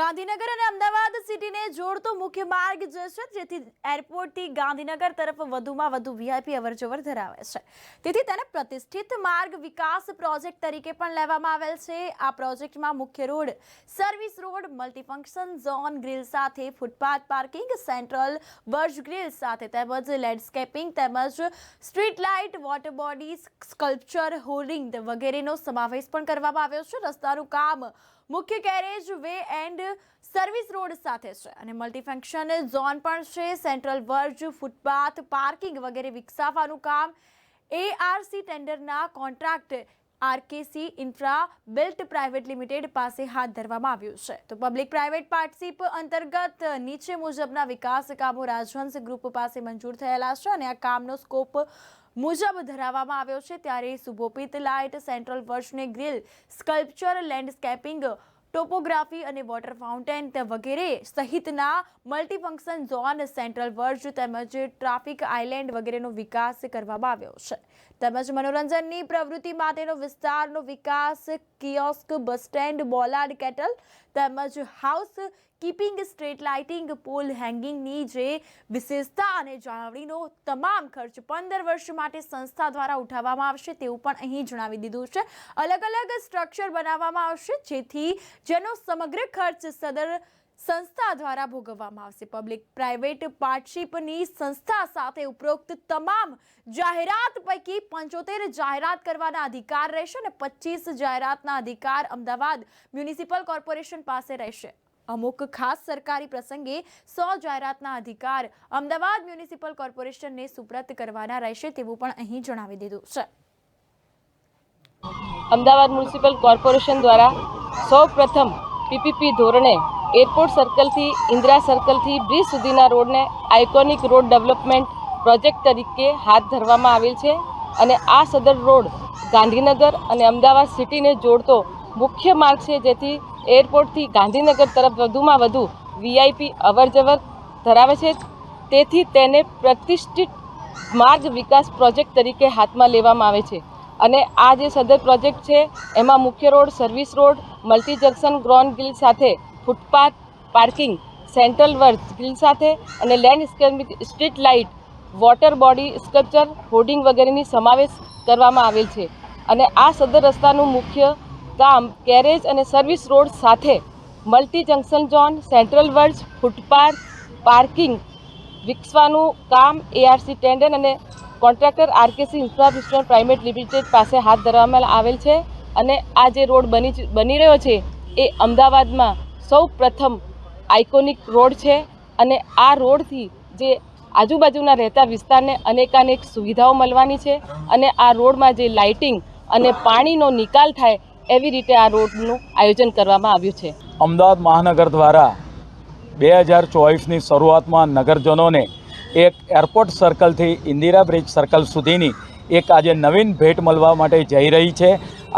ગાંધીનગર અને અમદાવાદ સિટીને જોડતો મુખ્ય માર્ગ જે છે જેથી એરપોર્ટથી ગાંધીનગર તરફ વધુમાં વધુ વીઆઈપી અવરજવર ધરાવે છે તેથી તેને પ્રતિષ્ઠિત માર્ગ વિકાસ પ્રોજેક્ટ તરીકે પણ લેવામાં આવેલ છે। આ પ્રોજેક્ટમાં મુખ્ય road, service road, multifunction zone grill સાથે footpath parking, central verge grill સાથે તેમજ લેન્ડસ્કેપિંગ તેમજ street light, water body, sculpture, hoarding વગેરેનો સમાવેશ પણ કરવામાં આવ્યો છે। રસ્તાનું કામ મુખ્ય carriage way and service road સાથે છે અને મલ્ટીફંક્શન ઝોન પણ છે। સેન્ટ્રલ વર્જ, ફૂટપાથ પાર્કિંગ વગેરે વિકસાવવાનું કામ એઆરસી ટેન્ડરના contract RKC infra built private limited પાસે હાથ ધરવામાં આવ્યું છે। તો પબ્લિક પ્રાઇવેટ પાર્ટનરશિપ અંતર્ગત નીચે મુજબના વિકાસ કામો રાજહંસ ગ્રુપ પાસે મંજૂર થયેલા છે અને આ કામનો સ્કોપ મુજબ ધરાવવામાં આવ્યો છે। ત્યારે સુશોભિત લાઇટ, સેન્ટ્રલ વર્જને ગ્રીલ, સ્કલ્પચર, લેન્ડસ્કેપિંગ, ટોપોગ્રાફી અને વોટર ફાઉન્ટેન વગેરે સહિતના મલ્ટીફંક્શન ઝોન, સેન્ટ્રલ વર્જ તેમજ ટ્રાફિક આઇલેન્ડ વગેરેનો વિકાસ કરવામાં આવ્યો છે। તેમજ મનોરંજનની પ્રવૃત્તિ માટેનો વિસ્તારનો વિકાસ, kiosk, bus stand, bollard cattle તેમજ house keeping, street lighting, pole હેંગિંગની જે વિશેષતા અને જાળવણીનો તમામ ખર્ચ 15 વર્ષ માટે સંસ્થા દ્વારા ઉઠાવવામાં આવશે તેવું પણ અહીં જણાવી દીધું છે। અલગ અલગ સ્ટ્રક્ચર બનાવવામાં આવશે જેનો સમગ્ર ખર્ચ સદર સંસ્થા દ્વારા ભોગવવામાં આવશે। પબ્લિક પ્રાઇવેટ પાર્ટનરશિપની સંસ્થા સાથે ઉપરોક્ત તમામ જાહેરાત પૈકી 75 જાહેરાત કરવાના અધિકાર રહેશે અને 25 જાહેરાતના અધિકાર અમદાવાદ મ્યુનિસિપલ કોર્પોરેશન પાસે રહેશે। અમુક ખાસ સરકારી પ્રસંગે 100 જાહેરાતના અધિકાર અમદાવાદ મ્યુનિસિપલ કોર્પોરેશનને સુપ્રત કરવાના રહેશે તેવું પણ અહીં જણાવી દીધું છે। અમદાવાદ મ્યુનિસિપલ કોર્પોરેશન દ્વારા સૌપ્રથમ પીપીપી ધોરણે એરપોર્ટ સર્કલથી ઇન્દિરા સર્કલથી બ્રિજ સુધીના રોડને આઇકોનિક રોડ ડેવલપમેન્ટ પ્રોજેક્ટ તરીકે હાથ ધરવામાં આવેલ છે અને આ સદર રોડ ગાંધીનગર અને અમદાવાદ સિટીને જોડતો મુખ્ય માર્ગ છે જેથી એરપોર્ટથી ગાંધીનગર તરફ વધુમાં વધુ વીઆઈપી અવરજવર ધરાવે છે। તેથી તેને પ્રતિષ્ઠિત માર્ગ વિકાસ પ્રોજેક્ટ તરીકે હાથમાં લેવામાં આવે છે અને આ જે સદર પ્રોજેક્ટ છે એમાં મુખ્ય road, service road, multi junction grown grill સાથે footpath parking, central verge grill સાથે અને landscaping, street light, water body, sculpture, hoarding વગેરેની સમાવેશ કરવામાં આવેલ છે અને આ સદર રસ્તાનું મુખ્ય કામ કેરેજ અને સર્વિસ રોડ સાથે multi junction zone, central verge, footpath parking વિકસાવવાનું કામ એઆરસી ટેન્ડર અને contractor RKC infra private limited પાસે હાથ ધરવામાં આવેલ છે અને આ જે રોડ બની રહ્યો છે એ અમદાવાદમાં સૌ પ્રથમ આઇકોનિક રોડ છે અને આ રોડથી જે આજુબાજુના રહેતા વિસ્તારને અનેકાનેક સુવિધાઓ મળવાની છે અને આ રોડમાં જે લાઇટિંગ અને પાણીનો નિકાલ થાય એવી રીતે આ રોડનું આયોજન કરવામાં આવ્યું છે। અમદાવાદ મહાનગર દ્વારા 2024ની શરૂઆતમાં નગરજનોને એક એરપોર્ટ સર્કલથી ઇન્દિરા બ્રિજ સર્કલ સુધીની એક આજે નવીન ભેટ મળવા માટે જઈ રહી છે।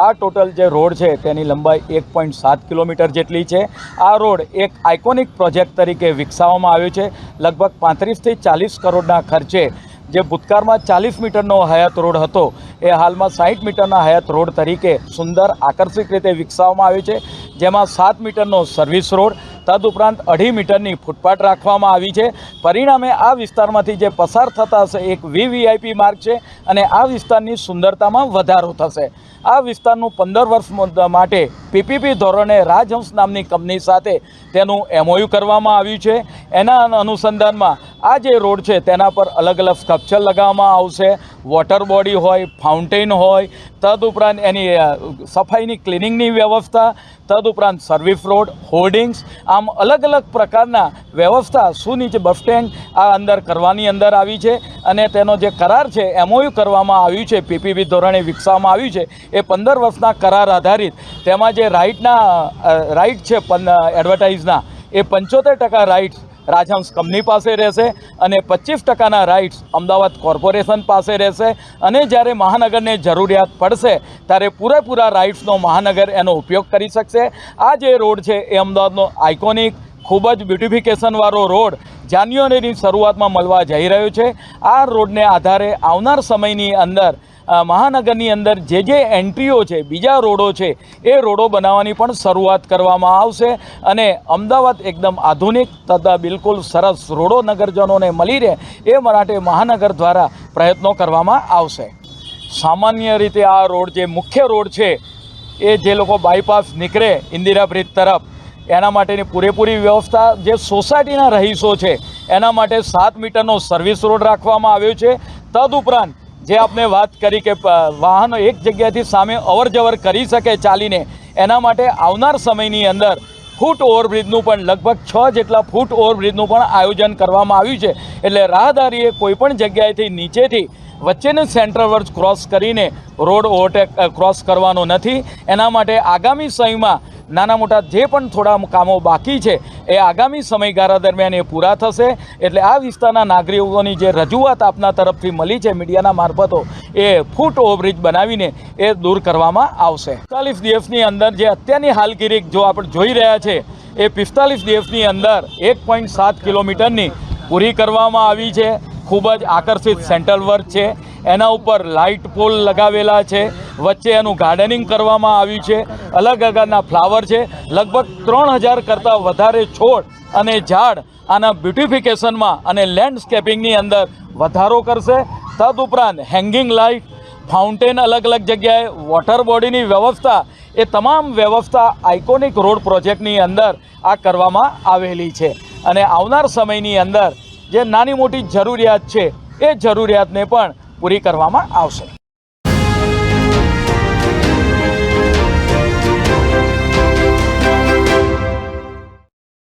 આ ટોટલ જે રોડ છે તેની લંબાઈ 1.7 કિલોમીટર જેટલી છે। આ રોડ એક આઇકોનિક પ્રોજેક્ટ તરીકે વિકસાવવામાં આવ્યો છે। લગભગ 35થી 40 કરોડના ખર્ચે જે ભૂતકાળમાં 40 મીટરનો હયાત રોડ હતો એ હાલમાં 60 મીટરના હયાત રોડ તરીકે સુંદર આકર્ષક રીતે વિકસાવવામાં આવ્યો છે, જેમાં 7 મીટરનો સર્વિસ રોડ તદુપરાંત 2.5 મીટરની ફૂટપાથ રાખવામાં આવી છે। પરિણામે આ વિસ્તારમાંથી જે પસાર થતા હશે એક વીવીઆઈપી માર્ગ છે અને આ વિસ્તારની સુંદરતામાં વધારો થશે। આ વિસ્તારનું 15 વર્ષ માટે પીપીપી ધોરણે રાજહંસ નામની કંપની સાથે તેનું એમઓયુ કરવામાં આવ્યું છે। એના અનુસંધાનમાં આ જે રોડ છે તેના પર અલગ અલગ સ્કલ્પચર લગાવવામાં આવશે, વોટર બોડી હોય, ફાઉન્ટેન હોય, તદુપરાંત એની સફાઈની ક્લિનિંગની વ્યવસ્થા, તદુપરાંત સર્વિસ રોડ, હોર્ડિંગ્સ, આમ અલગ અલગ પ્રકારના વ્યવસ્થા સુનિશ્ચિત બસ સ્ટેન્ડ આ અંદર કરવાની અંદર આવી છે અને તેનો જે કરાર છે એમઓયુ કરવામાં આવ્યું છે, પીપીપી ધોરણે વિકસાવવામાં આવ્યું છે એ 15 વર્ષના કરાર આધારિત તેમાં જે રાઇટ છે એડવર્ટાઇઝના એ 75% રાઇટ્સ રાજહંસ કંપની પાસે રહેશે અને 25%ના રાઇટ્સ અમદાવાદ કોર્પોરેશન પાસે રહેશે અને જ્યારે મહાનગરને જરૂરિયાત પડશે ત્યારે પૂરેપૂરા રાઇટ્સનો મહાનગર એનો ઉપયોગ કરી શકશે। આ જે રોડ છે એ અમદાવાદનો આઇકોનિક ખૂબ જ બ્યુટિફિકેશનવાળો રોડ જાન્યુઆરીની શરૂઆતમાં મળવા જઈ રહ્યો છે. આ રોડને આધારે આવનાર સમયની અંદર મહાનગરની અંદર જે એન્ટ્રીઓ છે, બીજા રોડો છે, એ રોડો બનાવવાની પણ શરૂઆત કરવામાં આવશે અને અમદાવાદ એકદમ આધુનિક તથા બિલકુલ સરસ રોડો નગરજનોને મળી રહે એ માટે મહાનગર દ્વારા પ્રયત્નો કરવામાં આવશે. સામાન્ય રીતે આ રોડ જે મુખ્ય રોડ છે એ જે લોકો બાયપાસ નીકળે ઇન્દિરા બ્રિજ તરફ એના માટેની પૂરેપૂરી વ્યવસ્થા, જે સોસાયટીના રહીશો છે એના માટે 7 મીટરનો સર્વિસ રોડ રાખવામાં આવ્યો છે. તદુપરાંત જે આપણે વાત કરી કે વાહનો એક જગ્યાથી સામે અવર જવર કરી શકે ચાલીને, એના માટે આવનાર સમયની અંદર ફૂટ ઓવરબ્રિજનું પણ લગભગ 6 જેટલા ફૂટ ઓવરબ્રિજનું પણ આયોજન કરવામાં આવ્યું છે. એટલે રાહદારીએ કોઈપણ જગ્યાએથી નીચેથી વચ્ચેનું સેન્ટ્રલ વર્જ ક્રોસ કરીને રોડ ઓવરટેક ક્રોસ કરવાનો નથી. એના માટે આગામી સમયમાં નાના મોટા જે પણ થોડા કામો બાકી છે એ આગામી સમયગાળા દરમિયાન એ પૂરા થશે. એટલે આ વિસ્તારના નાગરિકોની જે રજૂઆત આપના તરફથી મળી છે મીડિયાના મારફતો, એ ફૂટ ઓવરબ્રિજ બનાવીને એ દૂર કરવામાં આવશે. 45 દિવસની અંદર જે અત્યારની હાલગીરી જો આપણે જોઈ રહ્યા છે એ 45 દિવસની અંદર 1.7 કિલોમીટરની પૂરી કરવામાં આવી છે. ખૂબ જ આકર્ષિત સેન્ટ્રલ વર્ક છે, એના ઉપર લાઇટ પોલ લગાવેલા છે, વચ્ચે એનું ગાર્ડનિંગ કરવામાં આવ્યું છે, અલગ અલગના ફ્લાવર છે, લગભગ 3000 કરતાં વધારે છોડ અને ઝાડ આના બ્યુટિફિકેશનમાં અને લેન્ડસ્કેપિંગની અંદર વધારો કરશે. તદુપરાંત હેંગિંગ લાઇટ, ફાઉન્ટેન અલગ અલગ જગ્યાએ, વોટર બોડીની વ્યવસ્થા, એ તમામ વ્યવસ્થા આઇકોનિક રોડ પ્રોજેક્ટની અંદર આ કરવામાં આવેલી છે. અને આવનાર સમયની અંદર જે નાની મોટી જરૂરિયાત છે એ જરૂરિયાતને પણ પૂરી કરવામાં આવશે.